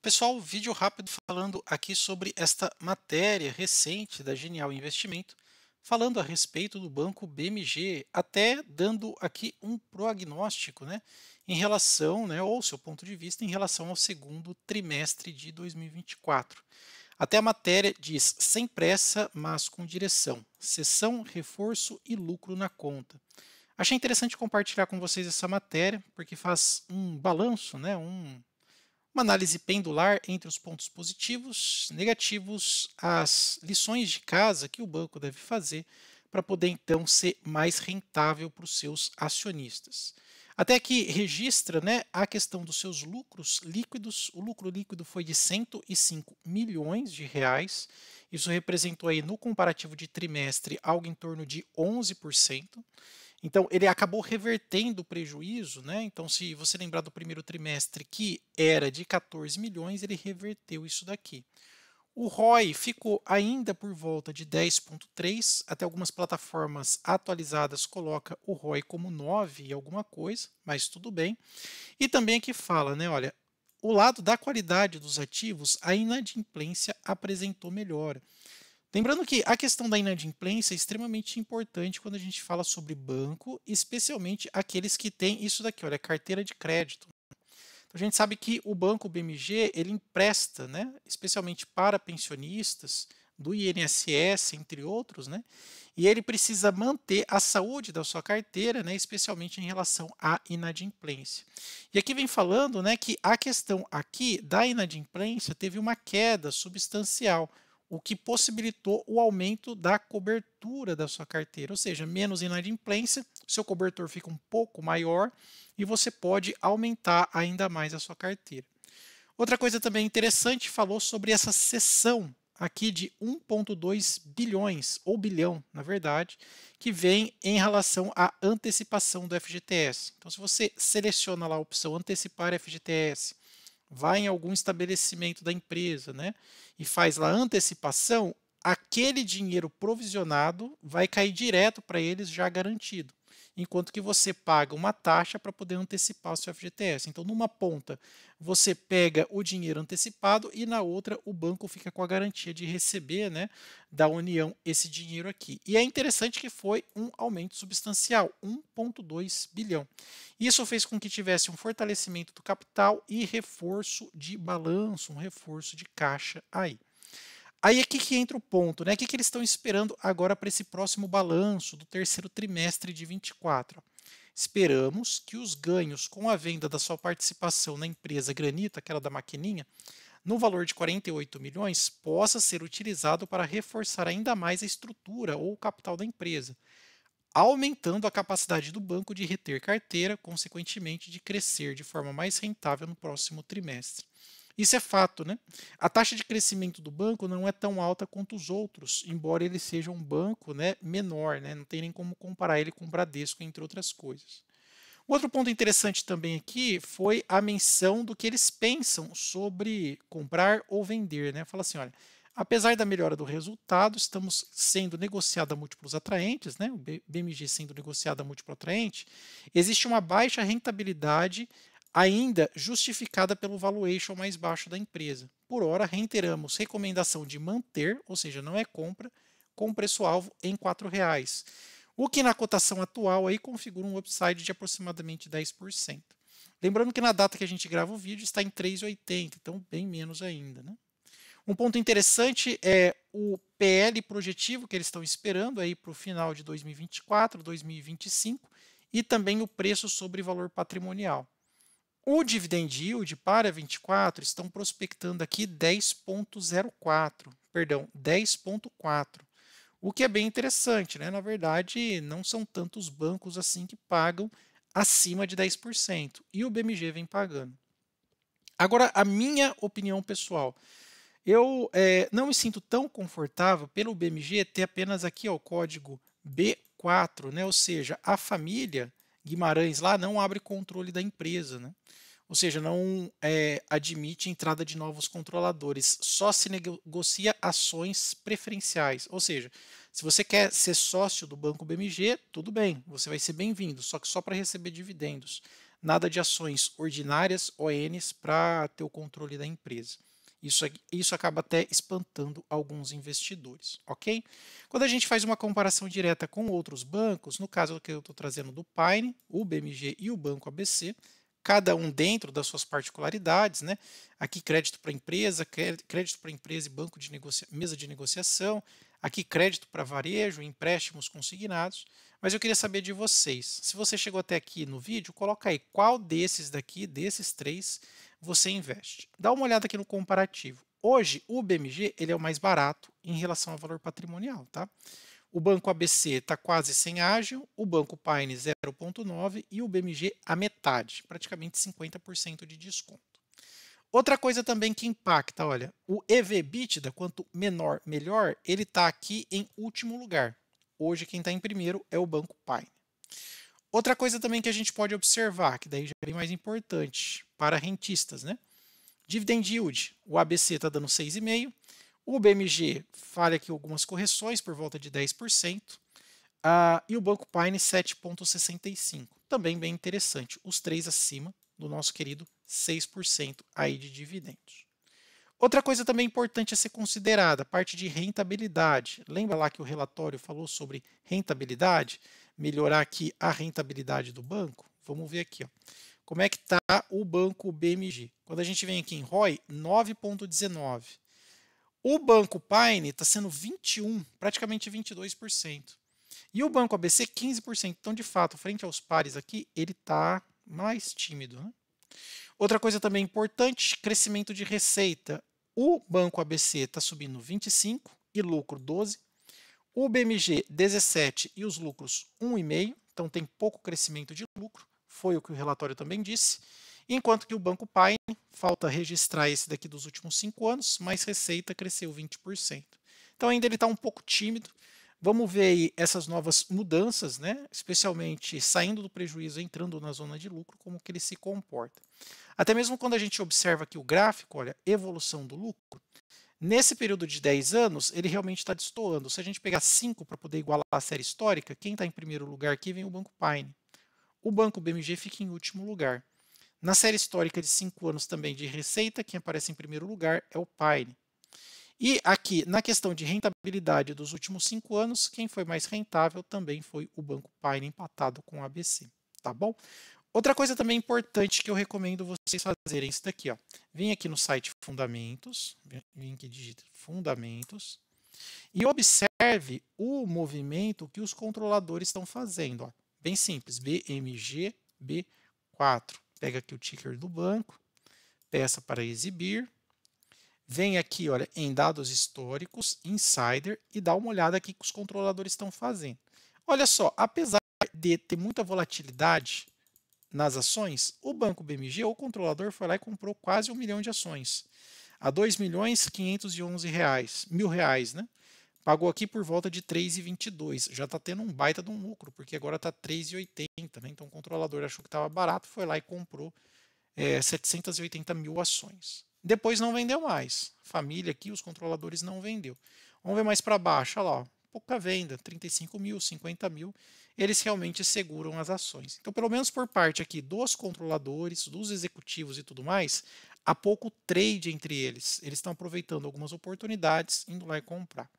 Pessoal, vídeo rápido falando aqui sobre esta matéria recente da Genial Investimento, falando a respeito do banco BMG, até dando aqui um prognóstico, né, em relação, né, ou seu ponto de vista em relação ao segundo trimestre de 2024. Até a matéria diz: sem pressa, mas com direção, cessão, reforço e lucro na conta. Achei interessante compartilhar com vocês essa matéria, porque faz um balanço, né, uma análise pendular entre os pontos positivos, negativos, as lições de casa que o banco deve fazer para poder então ser mais rentável para os seus acionistas. Até que registra, né, a questão dos seus lucros líquidos. O lucro líquido foi de 105 milhões de reais. Isso representou aí no comparativo de trimestre algo em torno de 11%. Então, ele acabou revertendo o prejuízo, né? Então, se você lembrar do primeiro trimestre, que era de 14 milhões, ele reverteu isso daqui. O ROI ficou ainda por volta de 10,3, até algumas plataformas atualizadas coloca o ROI como 9 e alguma coisa, mas tudo bem. E também aqui fala, né, olha, o lado da qualidade dos ativos, a inadimplência apresentou melhora. Lembrando que a questão da inadimplência é extremamente importante quando a gente fala sobre banco, especialmente aqueles que têm isso daqui, olha, carteira de crédito. Então, a gente sabe que o banco BMG, ele empresta, né, especialmente para pensionistas, do INSS, entre outros, né, e ele precisa manter a saúde da sua carteira, né, especialmente em relação à inadimplência. E aqui vem falando, né, que a questão aqui da inadimplência teve uma queda substancial, o que possibilitou o aumento da cobertura da sua carteira, ou seja, menos inadimplência, seu cobertor fica um pouco maior e você pode aumentar ainda mais a sua carteira. Outra coisa também interessante, falou sobre essa cessão aqui de 1,2 bilhões, ou bilhão, na verdade, que vem em relação à antecipação do FGTS. Então, se você seleciona lá a opção antecipar FGTS, vai em algum estabelecimento da empresa, né, e faz lá a antecipação, aquele dinheiro provisionado vai cair direto para eles já garantido, enquanto que você paga uma taxa para poder antecipar o seu FGTS. Então, numa ponta, você pega o dinheiro antecipado e na outra o banco fica com a garantia de receber, né, da União esse dinheiro aqui. E é interessante que foi um aumento substancial, 1,2 bilhão. Isso fez com que tivesse um fortalecimento do capital e reforço de balanço, um reforço de caixa aí. Aí aqui que entra o ponto, né? O que eles estão esperando agora para esse próximo balanço do terceiro trimestre de 24? Esperamos que os ganhos com a venda da sua participação na empresa Granito, aquela da maquininha, no valor de 48 milhões, possa ser utilizado para reforçar ainda mais a estrutura ou o capital da empresa, aumentando a capacidade do banco de reter carteira, consequentemente de crescer de forma mais rentável no próximo trimestre. Isso é fato, né? A taxa de crescimento do banco não é tão alta quanto os outros, embora ele seja um banco, né, menor, né? Não tem nem como comparar ele com o Bradesco, entre outras coisas. Outro ponto interessante também aqui foi a menção do que eles pensam sobre comprar ou vender, né? Fala assim, olha, apesar da melhora do resultado, estamos sendo negociado a múltiplos atraentes, né? O BMG sendo negociado a múltiplo atraente, existe uma baixa rentabilidade ainda justificada pelo valuation mais baixo da empresa. Por hora, reiteramos recomendação de manter, ou seja, não é compra, com preço-alvo em R$ 4,00. O que na cotação atual aí configura um upside de aproximadamente 10%. Lembrando que na data que a gente grava o vídeo está em 3,80, então bem menos ainda, né? Um ponto interessante é o PL projetivo que eles estão esperando aí para o final de 2024, 2025 e também o preço sobre valor patrimonial. O dividend yield para 24 estão prospectando aqui 10,04, perdão, 10,4. O que é bem interessante, né? Na verdade, não são tantos bancos assim que pagam acima de 10%, e o BMG vem pagando. Agora, a minha opinião pessoal, eu não me sinto tão confortável pelo BMG ter apenas aqui ó, o código B4, né? Ou seja, a família Guimarães lá não abre controle da empresa, né? Ou seja, não admite entrada de novos controladores, só se negocia ações preferenciais. Ou seja, se você quer ser sócio do Banco BMG, tudo bem, você vai ser bem-vindo, só que só para receber dividendos. nada de ações ordinárias, ONs, para ter o controle da empresa. Isso acaba até espantando alguns investidores, ok? Quando a gente faz uma comparação direta com outros bancos, no caso que eu estou trazendo do Pine, o BMG e o Banco ABC, cada um dentro das suas particularidades, né? Aqui crédito para empresa e banco de mesa de negociação, aqui crédito para varejo, empréstimos consignados. Mas eu queria saber de vocês, se você chegou até aqui no vídeo, coloca aí qual desses daqui, desses três, você investe. Dá uma olhada aqui no comparativo. Hoje, o BMG ele é o mais barato em relação ao valor patrimonial, tá? O Banco ABC está quase sem ágio, o Banco Pine 0,9 e o BMG a metade, praticamente 50% de desconto. Outra coisa também que impacta, olha, o EV/EBITDA, quanto menor, melhor, ele está aqui em último lugar. Hoje quem está em primeiro é o Banco Pine. Outra coisa também que a gente pode observar, que daí já é bem mais importante para rentistas, né? Dividend yield, o ABC está dando 6,5%, o BMG falha aqui algumas correções por volta de 10%, e o Banco Pine 7,65%. Também bem interessante, os três acima do nosso querido 6% aí de dividendos. Outra coisa também importante a ser considerada, a parte de rentabilidade. Lembra lá que o relatório falou sobre rentabilidade? Melhorar aqui a rentabilidade do banco? Vamos ver aqui, ó. Como é que está o banco BMG? Quando a gente vem aqui em ROI, 9,19. O banco Pine está sendo 21, praticamente 22%. E o banco ABC, 15%. Então, de fato, frente aos pares aqui, ele está mais tímido, né? Outra coisa também importante, crescimento de receita. O banco ABC está subindo 25 e lucro 12. O BMG 17 e os lucros 1,5. Então tem pouco crescimento de lucro, foi o que o relatório também disse. Enquanto que o Banco Pine, falta registrar esse daqui dos últimos 5 anos, mas receita cresceu 20%. Então ainda ele está um pouco tímido. Vamos ver aí essas novas mudanças, né? Especialmente saindo do prejuízo, entrando na zona de lucro, como que ele se comporta. Até mesmo quando a gente observa aqui o gráfico, olha, evolução do lucro, nesse período de 10 anos, ele realmente está destoando. Se a gente pegar 5 para poder igualar a série histórica, quem está em primeiro lugar aqui vem o Banco Pine. O Banco BMG fica em último lugar. Na série histórica de 5 anos também de receita, quem aparece em primeiro lugar é o Pine. E aqui, na questão de rentabilidade dos últimos 5 anos, quem foi mais rentável também foi o Banco Pine, empatado com o ABC. Tá bom? Outra coisa também importante que eu recomendo vocês fazerem, isso daqui, ó. Vem aqui no site Fundamentos, vem aqui digita Fundamentos, e observe o movimento que os controladores estão fazendo. Ó. Bem simples, BMG B4. Pega aqui o ticker do banco, peça para exibir, vem aqui, olha, em dados históricos, insider, e dá uma olhada aqui que os controladores estão fazendo. Olha só, apesar de ter muita volatilidade nas ações, o Banco BMG, o controlador, foi lá e comprou quase 1 milhão de ações, a R$ 2.511.000, né? Pagou aqui por volta de 3,22. Já está tendo um baita de um lucro, porque agora está 3,80, né? Então o controlador achou que estava barato, foi lá e comprou 780 mil ações. Depois não vendeu mais. Família aqui, os controladores não vendeu. Vamos ver mais para baixo, olha lá, pouca venda, 35 mil, 50 mil. Eles realmente seguram as ações. Então, pelo menos por parte aqui dos controladores, dos executivos e tudo mais, há pouco trade entre eles. Eles estão aproveitando algumas oportunidades, indo lá e comprar.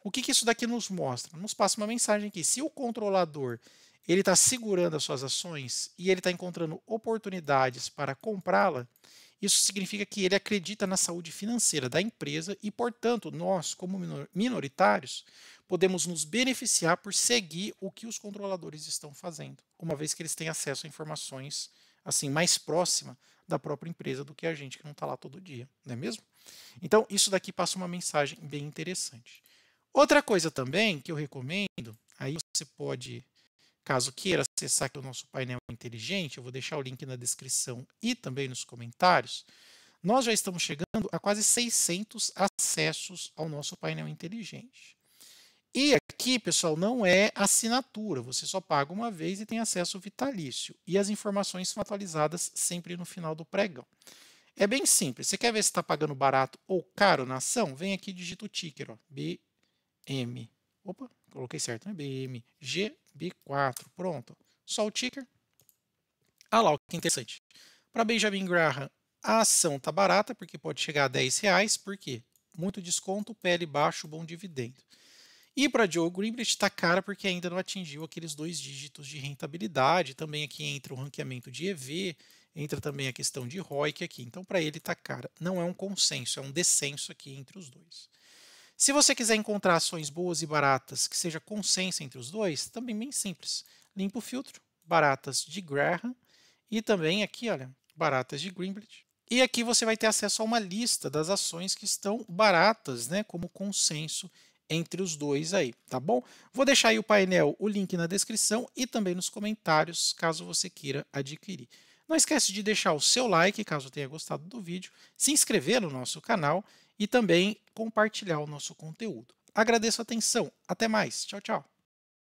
O que isso daqui nos mostra? Nos passa uma mensagem aqui. Se o controlador ele está segurando as suas ações e ele está encontrando oportunidades para comprá-la, isso significa que ele acredita na saúde financeira da empresa e, portanto, nós, como minoritários, podemos nos beneficiar por seguir o que os controladores estão fazendo, uma vez que eles têm acesso a informações assim mais próxima da própria empresa do que a gente que não está lá todo dia, não é mesmo? Então, isso daqui passa uma mensagem bem interessante. Outra coisa também que eu recomendo, aí você pode, caso queira acessar aqui o nosso painel inteligente, eu vou deixar o link na descrição e também nos comentários. Nós já estamos chegando a quase 600 acessos ao nosso painel inteligente. E aqui, pessoal, não é assinatura, você só paga uma vez e tem acesso vitalício. E as informações são atualizadas sempre no final do pregão. É bem simples, você quer ver se está pagando barato ou caro na ação? Vem aqui e digita o ticker, ó, BM. Opa, coloquei certo, né? BMGB4. Pronto. Só o ticker. Ah lá, ó, que interessante. Para Benjamin Graham, a ação tá barata, porque pode chegar a R$ 10. Por quê? Muito desconto, PL baixo, bom dividendo. E para Joe Greenblatt está cara porque ainda não atingiu aqueles 2 dígitos de rentabilidade. Também aqui entra o ranqueamento de EV, entra também a questão de ROIC aqui. Então, para ele está cara. Não é um consenso, é um descenso aqui entre os dois. Se você quiser encontrar ações boas e baratas que seja consenso entre os dois, também bem simples. Limpa o filtro, baratas de Graham e também aqui, olha, baratas de Greenblatt. E aqui você vai ter acesso a uma lista das ações que estão baratas, né, como consenso entre os dois aí, tá bom? Vou deixar aí o painel, o link na descrição e também nos comentários, caso você queira adquirir. Não esquece de deixar o seu like, caso tenha gostado do vídeo, se inscrever no nosso canal e também compartilhar o nosso conteúdo. Agradeço a atenção. Até mais. Tchau, tchau.